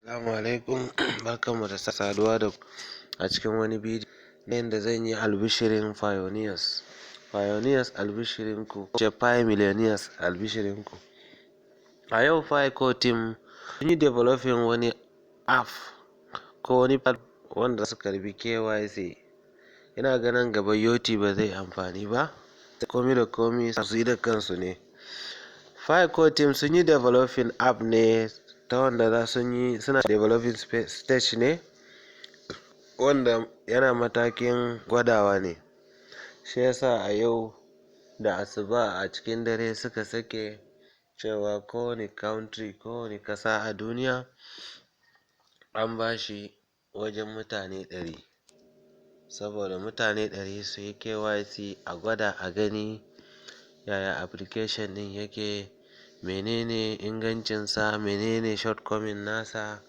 Assalamu alaikum barkanmu da saduwa da ku a cikin wani bidiyo na yadda zan yi albishirin pioneers albishirinku ce pi millionaires albishirinku. A yau pi core team sun yi developing wani app ko wani wanda su karbi KYC. Ina ganin gaba yoti ba zai amfani ba, komi da komi su yi da kansu ne. Pi core team sun yi developing app ne ta wanda suna developing stage ne wanda yana matakin gwadawa ne, shi yasa a yau da asuba a cikin dare suka sake cewa kowane country kowane ƙasa a duniya an ba shi wajen mutane 100, saboda mutane 100 su yi KYC a gwada a gani yaya application ɗin yake, menene ingancinsa, menene shortcoming nasa,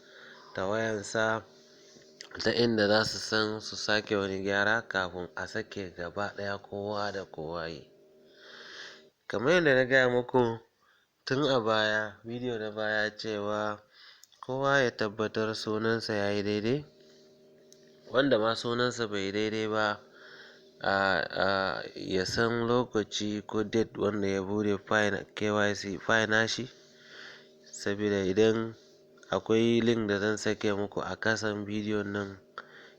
tawayansa, ta inda za su san su sake wani gyara kafin a sake gaba ɗaya kowa da kowa yi. Kamar yadda na gaya muku tun a baya, bidiyo na baya cewa kowa ya tabbatar sunansa ya yi daidai, wanda ma sunansa bai yi daidai ba ya san lokaci ko date wanda ya buɗe KYC file nashi, saboda idan akwai link da zan sake muku a ƙasan bidiyon nan,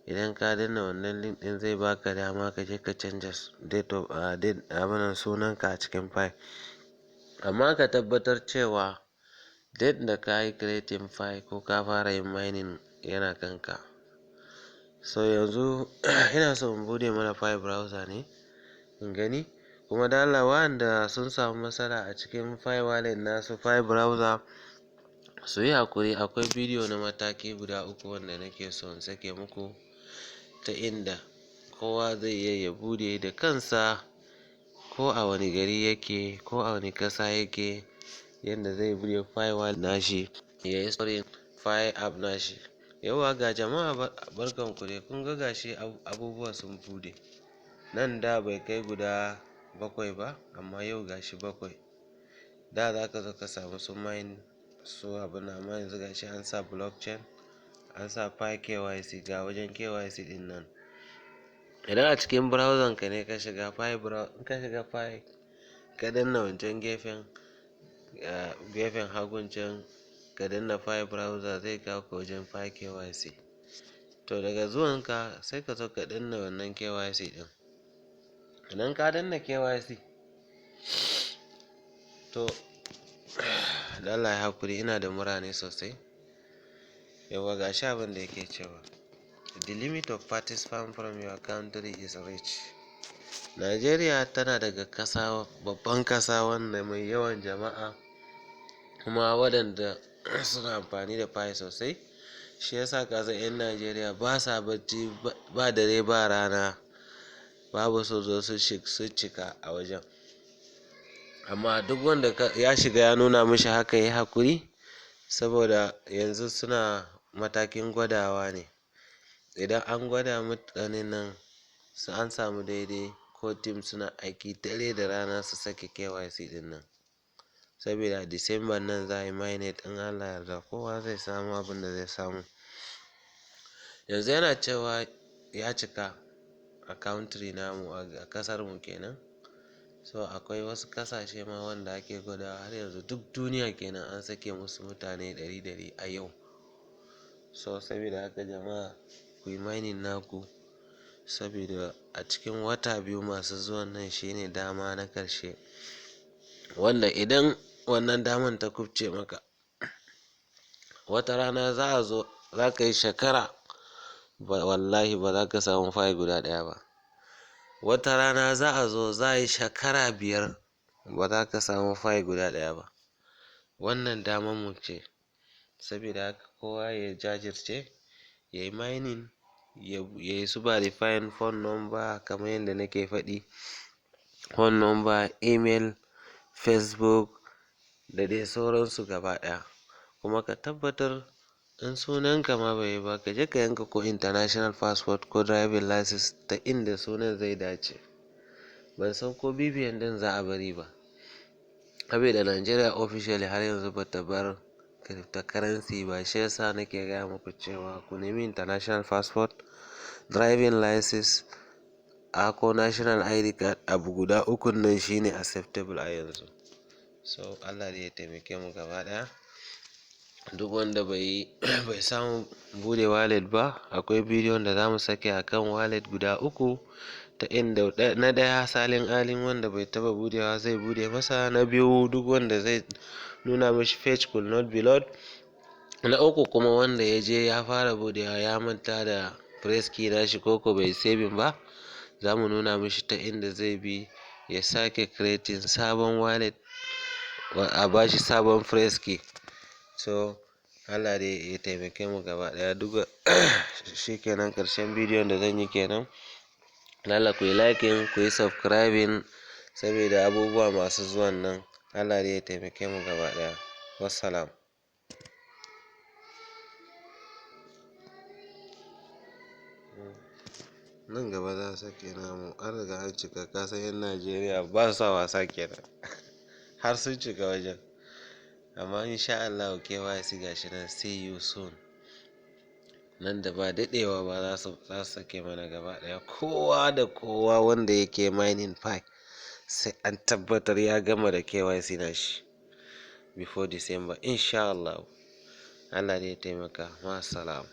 idan ka danna wannan link ɗin zai baka dama ka je ka canja sunanka a cikin file. Amma ka tabbatar cewa date da ka yi creating file ko ka fara yin mining yana kanka. So yanzu ina so in buɗe mana file browser ne in gani, kuma da Allah waɗanda sun samu matsala a cikin file wallet nasu file browser su yi haƙuri, akwai bidiyo na mataki guda 3 wanda nake so in sake muku ta inda kowa zai iya ya buɗe da kansa ko a wani gari yake ko a wani ƙasa yake, yadda zai buɗe file wallet nashi ya yi storing file app nashi. Yauwa ga jama'a barkanku dai, kun ga gashi abubuwa sun buɗe nan, da bai kai guda 7 ba amma yau gashi 7. Da za ka zo ka samu su mine su abin nan, amma yanzu gashi an sa blockchain, an sa pi KYC, ga wajen KYC ɗin nan. Idan a cikin browser ka ne ka shiga pi ka danna wancan gefen hagun can ka danna pi browser zai kawo ka wajen pi KYC. To daga zuwanka sai ka zo ka danna wannan KYC ɗin. Idan ka danna KYC to da Allah ya haƙuri, ina da mura ne sosai. Yauwa ga shi abin da yake cewa the limit of participants from your country is reached. Najeriya tana daga babban ƙasa wanda mai yawan jama'a kuma waɗanda suna amfani da pi sosai, shi yasa ƙasar 'yan Najeriya ba sa bacci ba dare ba rana, babu su zo su cika a wajen. Amma duk wanda ya shiga ya nuna mishi haka ya yi haƙuri, saboda yanzu suna matakin gwadawa ne. Idan an gwada mutanen nan an samu daidai, ko team suna aiki dare da rana su sake KYC ɗin nan, saboda December nan za a yi mining in Allah ya yarda kowa zai samu abin da zai samu. Yanzu yana cewa ya cika a country namu, a ƙasar mu kenan. So akwai wasu ƙasashe ma wanda ake gwadawa har yanzu, duk duniya kenan an sake musu mutane 100 a yau. So saboda haka jama'a ku yi mining naku, saboda a cikin wata 2 masu zuwan nan shine dama na ƙarshe, wanda idan wannan daman ta kubce maka wata rana za a zo za ka yi shekara wallahi ba za ka samu file guda ɗaya ba. Wata rana za a zo za a yi shekara 5 ba za ka samu file guda ɗaya ba. Wannan daman mu ce, saboda haka kowa ya jajirce ya yi mining, ya yi su verifying phone number kamar yadda nake faɗi, phone number, email, Facebook da dai sauransu gaba ɗaya. Kuma ka tabbatar in sunanka ma bai yi ba ka je ka yanka ko international passport ko driving license ta inda sunan zai dace. Ban san ko BVN ɗin za a bari ba, saboda Nigeria officially har yanzu ba ta bar cryptocurrency ba. Shi yasa nake gaya muku cewa ku nemi international passport, driving license, ko national ID card. Abu guda ukun nan shine acceptable a yanzu. So Allah dai ya taimake mu gaba ɗaya. Duk wanda bai samu bude wallet ba, akwai bidiyon da zamu sake akan wallet guda uku, ta inda na ɗaya salin alin wanda bai taba budewa zai bude masa, na biyu duk wanda zai nuna mishi page could not be load, na uku kuma wanda ya je ya fara budewa ya manta da press key nashi koko bai saving ba, zamu nuna mishi ta inda zai bi ya sake creating sabon wallet, a bashi sabon press key. So Allah dai ya taimake mu gaba ɗaya. Duk shikenan ƙarshen bidiyon da zan yi kenan. Allah ku yi liking, ku yi subscribing saboda abubuwa masu zuwan nan. Allah dai ya taimake mu gaba ɗaya. Wassalam. Nan gaba za a sake namu, an riga an cika, kasan 'yan Najeriya ba sa wasa kenan. Har sun cika wajen. Amma insha Allah KYC gashi nan, see you soon. Nan da ba daɗewa ba za su sake mana gaba ɗaya. Kowa da kowa wanda yake mining pi sai an tabbatar ya gama da KYC nashi before December insha Allah. Allah dai ya taimaka. Ma'assalam.